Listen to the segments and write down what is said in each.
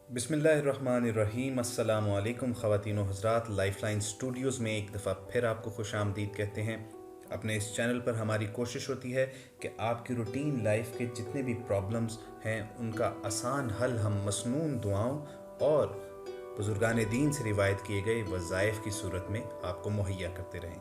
बिस्मिल्लाहिर्रहमानिर्रहीम। अस्सलामु अलैकुम ख़वातीन व हज़रात। लाइफलाइन स्टूडियोज़ में एक दफ़ा फिर आपको खुश आमदीद कहते हैं। अपने इस चैनल पर हमारी कोशिश होती है कि आपकी रूटीन लाइफ के जितने भी प्रॉब्लम्स हैं उनका आसान हल हम मसनून दुआओं और बुज़ुर्गान दीन से रिवायत किए गए वज़ाइफ की सूरत में आपको मुहैया करते रहें।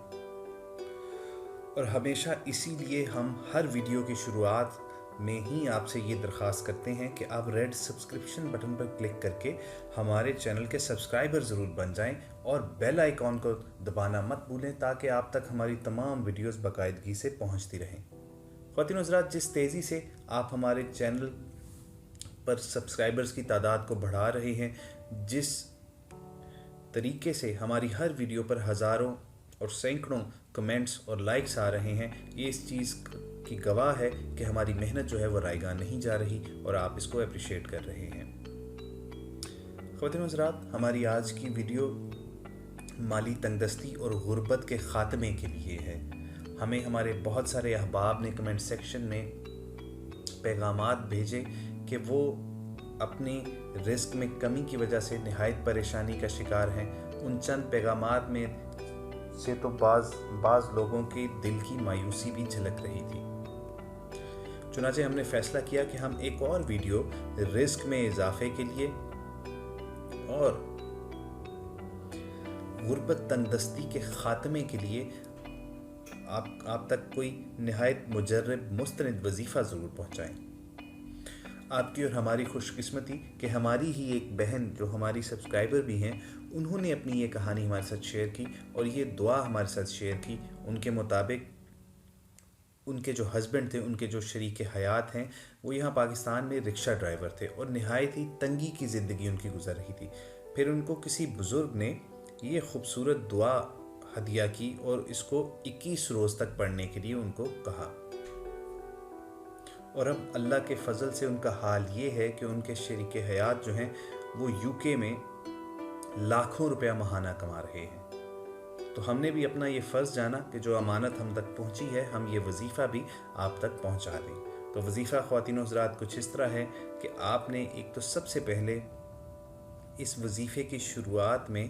और हमेशा इसीलिए हम हर वीडियो की शुरुआत में ही आपसे ये दरख्वास्त करते हैं कि आप रेड सब्सक्रिप्शन बटन पर क्लिक करके हमारे चैनल के सब्सक्राइबर ज़रूर बन जाएं और बेल आइकॉन को दबाना मत भूलें ताकि आप तक हमारी तमाम वीडियोस बाकायदगी से पहुंचती रहें। ख़वातीन हज़रात, जिस तेज़ी से आप हमारे चैनल पर सब्सक्राइबर्स की तादाद को बढ़ा रहे हैं, जिस तरीके से हमारी हर वीडियो पर हज़ारों और सैकड़ों कमेंट्स और लाइक्स आ रहे हैं, ये इस चीज़ की गवाह है कि हमारी मेहनत जो है वो रायगा नहीं जा रही और आप इसको अप्रिशिएट कर रहे हैं। ख़वातीन हज़रात, हमारी आज की वीडियो माली तंगदस्ती और गुर्बत के ख़ात्मे के लिए है। हमें हमारे बहुत सारे अहबाब ने कमेंट सेक्शन में पैगामात भेजे कि वो अपनी रिस्क में कमी की वजह से निहायत परेशानी का शिकार हैं। उन चंद पैगामात में से तो बाज़ लोगों के दिल की मायूसी भी झलक रही थी। चुनांचे हमने फैसला किया कि हम एक और वीडियो रिस्क में इजाफे के लिए और गुर्बत तंगदस्ती के ख़ात्मे के लिए आप तक कोई निहायत मुजर्रब मुस्तनद वजीफ़ा ज़रूर पहुँचाएँ। आपकी और हमारी खुशकिस्मती कि हमारी ही एक बहन जो हमारी सब्सक्राइबर भी हैं, उन्होंने अपनी ये कहानी हमारे साथ शेयर की और ये दुआ हमारे साथ शेयर की। उनके मुताबिक उनके जो हस्बैंड थे, उनके जो शरीक हयात हैं, वो यहाँ पाकिस्तान में रिक्शा ड्राइवर थे और नहायत ही तंगी की ज़िंदगी उनकी गुजर रही थी। फिर उनको किसी बुज़ुर्ग ने ये खूबसूरत दुआ हदिया की और इसको 21 रोज़ तक पढ़ने के लिए उनको कहा। और अब अल्लाह के फ़ज़ल से उनका हाल ये है कि उनके शरीक हयात जो हैं वो यूके में लाखों रुपया माहाना कमा रहे हैं। तो हमने भी अपना ये फ़र्ज़ जाना कि जो अमानत हम तक पहुंची है, हम ये वजीफ़ा भी आप तक पहुंचा दें। तो वजीफ़ा ख़वातीन हज़रात कुछ इस तरह है कि आपने एक तो सबसे पहले इस वजीफ़े की शुरुआत में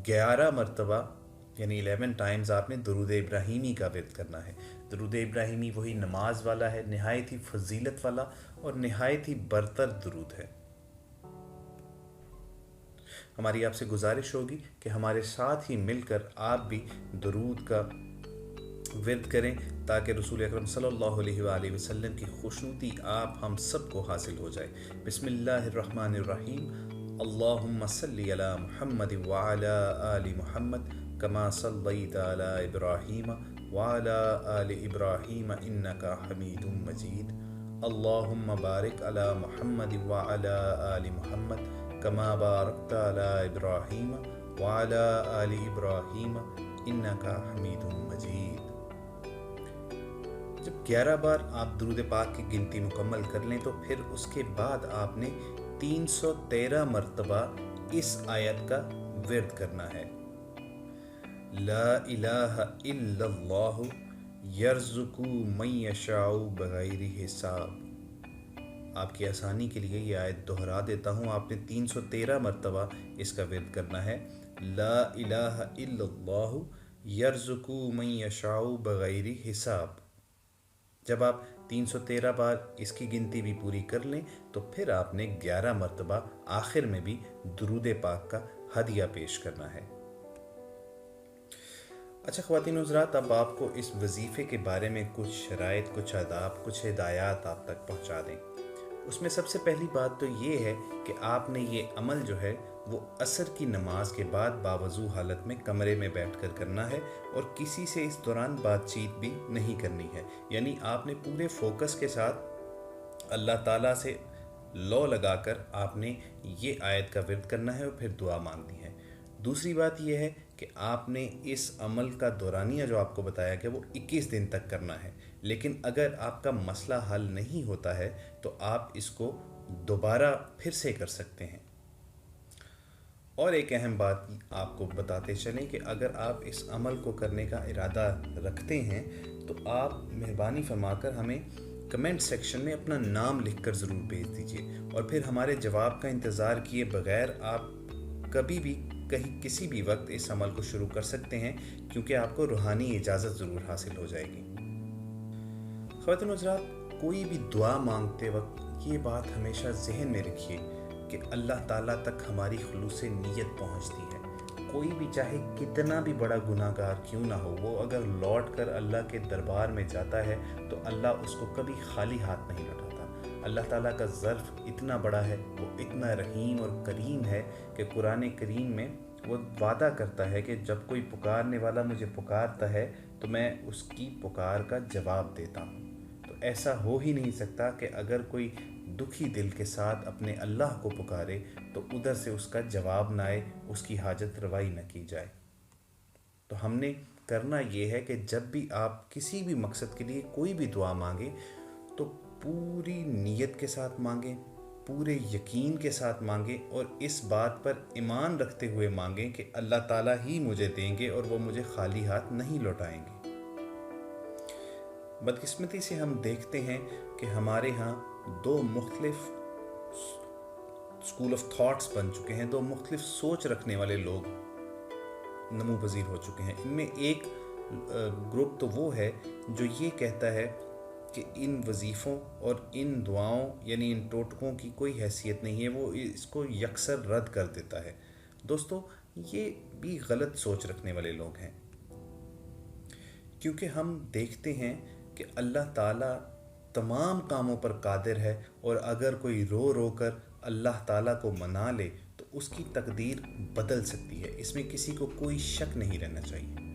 11 मरतबा यानी 11 टाइम्स आपने दुरूद इब्राहीमी का विर्द करना है। दुरूद इब्राहीमी वही नमाज वाला है, नहायत ही फजीलत वाला और नहायत ही बरतर दुरूद है। हमारी आपसे गुजारिश होगी कि हमारे साथ ही मिलकर आप भी दुरूद का विर्द करें ताकि रसूल अकरम सल्लल्लाहु अलैहि वसल्लम की खुशनुदी आप हम सबको हासिल हो जाए। बिस्मिल्लाहिर्रहमानिर्रहीम। अल्लाहुम्मा सल्ली अला मुहम्मद व अला आलि मुहम्मद कमा सल्लैता अला इब्राहीम व अला आलि इब्राहीम इन्नका हमीदुम मजीद। अल्लाहुम्मा बारिक अला मुहम्मद व अला आलि मुहम्मद कमा बारकता अला इब्राहीम व अला आलि इब्राहीम इन्नका हमीदुम मजीद। जब 11 बार आप दुरूद पाक की गिनती मुकम्मल कर लें तो फिर उसके बाद आपने 313 मरतबा इस आयत का विर्द करना है। ला इलाहा इल्लल्लाहु यर्ज़ुकु मन यशाउ बगैरि हिसाब। आपकी आसानी के लिए ये आयत दोहरा देता हूँ। आपने 313 मरतबा इसका विर्द करना है। ला इलाहा इल्लल्लाहु यर्ज़ुकु मन यशाउ बगैरि हिसाब। जब आप 313 बार इसकी गिनती भी पूरी कर लें तो फिर आपने 11 मरतबा आखिर में भी दुरूद पाक का हदिया पेश करना है। अच्छा ख़वातीन हज़रात, अब आपको इस वजीफ़े के बारे में कुछ शराइत, कुछ आदाब, कुछ हिदायत आप तक पहुँचा दें। उसमें सबसे पहली बात तो ये है कि आपने ये अमल जो है वो असर की नमाज के बाद बावजू हालत में कमरे में बैठकर करना है और किसी से इस दौरान बातचीत भी नहीं करनी है। यानी आपने पूरे फोकस के साथ अल्लाह ताला से लौ लगाकर आपने ये आयत का विर्द करना है और फिर दुआ मांगनी है। दूसरी बात यह है कि आपने इस अमल का दौरानिया जो आपको बताया कि वो 21 दिन तक करना है, लेकिन अगर आपका मसला हल नहीं होता है तो आप इसको दोबारा फिर से कर सकते हैं। और एक अहम बात आपको बताते चलें कि अगर आप इस अमल को करने का इरादा रखते हैं तो आप मेहरबानी फरमाकर हमें कमेंट सेक्शन में अपना नाम लिखकर ज़रूर भेज दीजिए, और फिर हमारे जवाब का इंतज़ार किए बगैर आप कभी भी कहीं किसी भी वक्त इस अमल को शुरू कर सकते हैं, क्योंकि आपको रूहानी इजाज़त ज़रूर हासिल हो जाएगी। ख़वातीन हज़रात, कोई भी दुआ मांगते वक्त ये बात हमेशा जहन में रखिए कि अल्लाह ताला तक हमारी खुलूस नीयत पहुंचती है। कोई भी चाहे कितना भी बड़ा गुनाहगार क्यों ना हो, वो अगर लौट कर अल्लाह के दरबार में जाता है तो अल्लाह उसको कभी खाली हाथ नहीं लौटाता। अल्लाह ताला का ज़र्फ़ इतना बड़ा है, वो इतना रहीम और करीम है कि कुरान करीम में वो वादा करता है कि जब कोई पुकारने वाला मुझे पुकारता है तो मैं उसकी पुकार का जवाब देता हूँ। तो ऐसा हो ही नहीं सकता कि अगर कोई दुखी दिल के साथ अपने अल्लाह को पुकारे तो उधर से उसका जवाब ना आए, उसकी हाजत रवाई न की जाए। तो हमने करना ये है कि जब भी आप किसी भी मकसद के लिए कोई भी दुआ मांगे तो पूरी नीयत के साथ मांगें, पूरे यकीन के साथ मांगें, और इस बात पर ईमान रखते हुए मांगें कि अल्लाह ताला ही मुझे देंगे और वो मुझे खाली हाथ नहीं लौटाएंगे। बदकिस्मती से हम देखते हैं कि हमारे यहाँ दो मुख्तलिफ स्कूल ऑफ थॉट्स बन चुके हैं, दो मुख्तलिफ सोच रखने वाले लोग नमू पजीर हो चुके हैं। इनमें एक ग्रुप तो वो है जो ये कहता है कि इन वजीफ़ों और इन दुआओं यानी इन टोटकों की कोई हैसियत नहीं है, वो इसको यकसर रद्द कर देता है। दोस्तों, ये भी गलत सोच रखने वाले लोग हैं, क्योंकि हम देखते हैं कि अल्लाह ताला तमाम कामों पर कादिर है, और अगर कोई रो रो कर अल्लाह ताला को मना ले तो उसकी तकदीर बदल सकती है, इसमें किसी को कोई शक नहीं रहना चाहिए।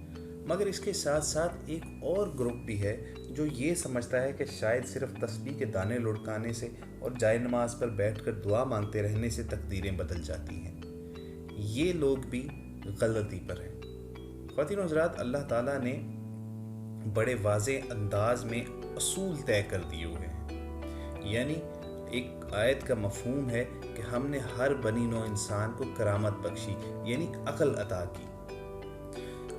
मगर इसके साथ साथ एक और ग्रुप भी है जो ये समझता है कि शायद सिर्फ तस्बीह के दाने लुढ़काने से और जाए नमाज पर बैठकर दुआ मांगते रहने से तकदीरें बदल जाती हैं। ये लोग भी गलती पर हैं। ख़वातीन हज़रात, अल्लाह ताला ने बड़े वाज़े अंदाज में असूल तय कर दिए हुए हैं। यानी एक आयत का मफहूम है कि हमने हर बनी नौ इंसान को करामत बख्शी, यानी अक्ल अता की।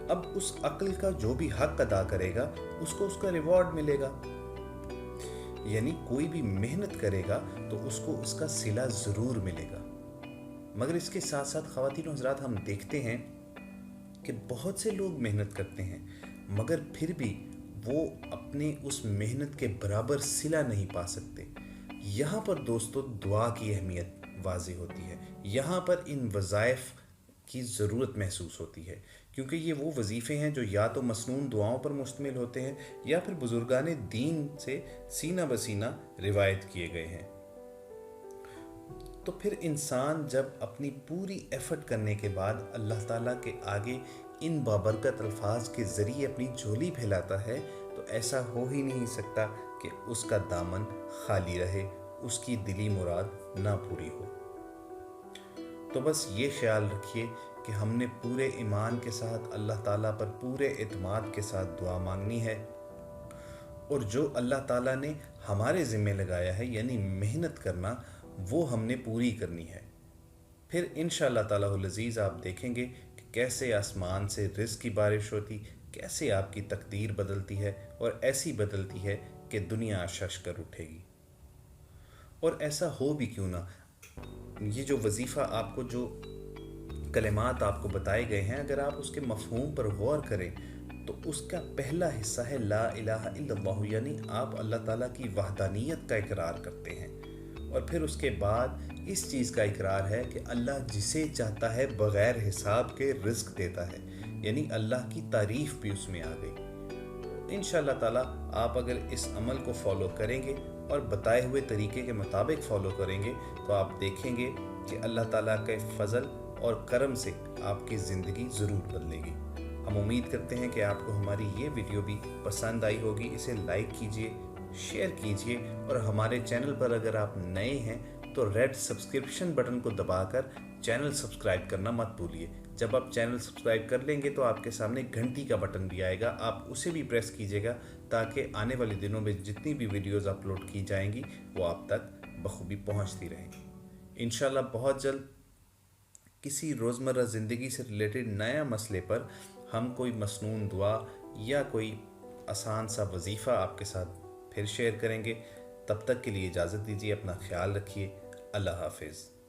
अब उस अक्ल का जो भी हक अदा करेगा उसको उसका रिवॉर्ड मिलेगा। यानी कोई भी मेहनत करेगा तो उसको उसका सिला ज़रूर मिलेगा। मगर इसके साथ साथ ख़वातीन हज़रात, हम देखते हैं कि बहुत से लोग मेहनत करते हैं मगर फिर भी वो अपने उस मेहनत के बराबर सिला नहीं पा सकते। यहाँ पर दोस्तों दुआ की अहमियत वाज़ेह होती है। यहाँ पर इन वज़ाइफ की ज़रूरत महसूस होती है, क्योंकि ये वो वजीफ़े हैं जो या तो मसनून दुआओं पर मुश्तमिल होते हैं या फिर बुजुर्गान दीन से सीना बसीना रिवायत किए गए हैं। तो फिर इंसान जब अपनी पूरी एफर्ट करने के बाद अल्लाह ताला के आगे इन बाबरकत अल्फाज के ज़रिए अपनी झोली फैलाता है तो ऐसा हो ही नहीं सकता कि उसका दामन खाली रहे, उसकी दिली मुराद ना पूरी हो। तो बस ये ख्याल रखिए कि हमने पूरे ईमान के साथ अल्लाह ताला पर पूरे एतमाद के साथ दुआ मांगनी है, और जो अल्लाह ताला ने हमारे ज़िम्मे लगाया है यानी मेहनत करना, वो हमने पूरी करनी है। फिर इंशाअल्लाह तालाहुल अज़ीज़ आप देखेंगे कि कैसे आसमान से रिज़्क़ की बारिश होती, कैसे आपकी तकदीर बदलती है, और ऐसी बदलती है कि दुनिया शश कर उठेगी। और ऐसा हो भी क्यों ना, ये जो वजीफ़ा आपको, जो कलिमात आपको बताए गए हैं, अगर आप उसके मफ़हूम पर गौर करें तो उसका पहला हिस्सा है ला इलाहा इल्लल्लाह, यानी आप अल्लाह ताला की वहदानियत का इकरार करते हैं। और फिर उसके बाद इस चीज़ का इकरार है कि अल्लाह जिसे चाहता है बग़ैर हिसाब के रिज़्क़ देता है, यानी अल्लाह की तारीफ़ भी उसमें आ गई। इंशाअल्लाह ताला आप अगर इस अमल को फॉलो करेंगे और बताए हुए तरीके के मुताबिक फ़ॉलो करेंगे तो आप देखेंगे कि अल्लाह ताला के फ़ज़ल और करम से आपकी ज़िंदगी ज़रूर बदलेगी। हम उम्मीद करते हैं कि आपको हमारी ये वीडियो भी पसंद आई होगी। इसे लाइक कीजिए, शेयर कीजिए, और हमारे चैनल पर अगर आप नए हैं तो रेड सब्सक्रिप्शन बटन को दबाकर चैनल सब्सक्राइब करना मत भूलिए। जब आप चैनल सब्सक्राइब कर लेंगे तो आपके सामने घंटी का बटन भी आएगा, आप उसे भी प्रेस कीजिएगा ताकि आने वाले दिनों में जितनी भी वीडियोज़ अपलोड की जाएंगी वो आप तक बखूबी पहुँचती रहेंगी। इंशाल्लाह बहुत जल्द किसी रोज़मर्रा ज़िंदगी से रिलेटेड नया मसले पर हम कोई मसनून दुआ या कोई आसान सा वजीफ़ा आपके साथ फिर शेयर करेंगे। तब तक के लिए इजाज़त दीजिए, अपना ख्याल रखिए। अल्लाह हाफिज़।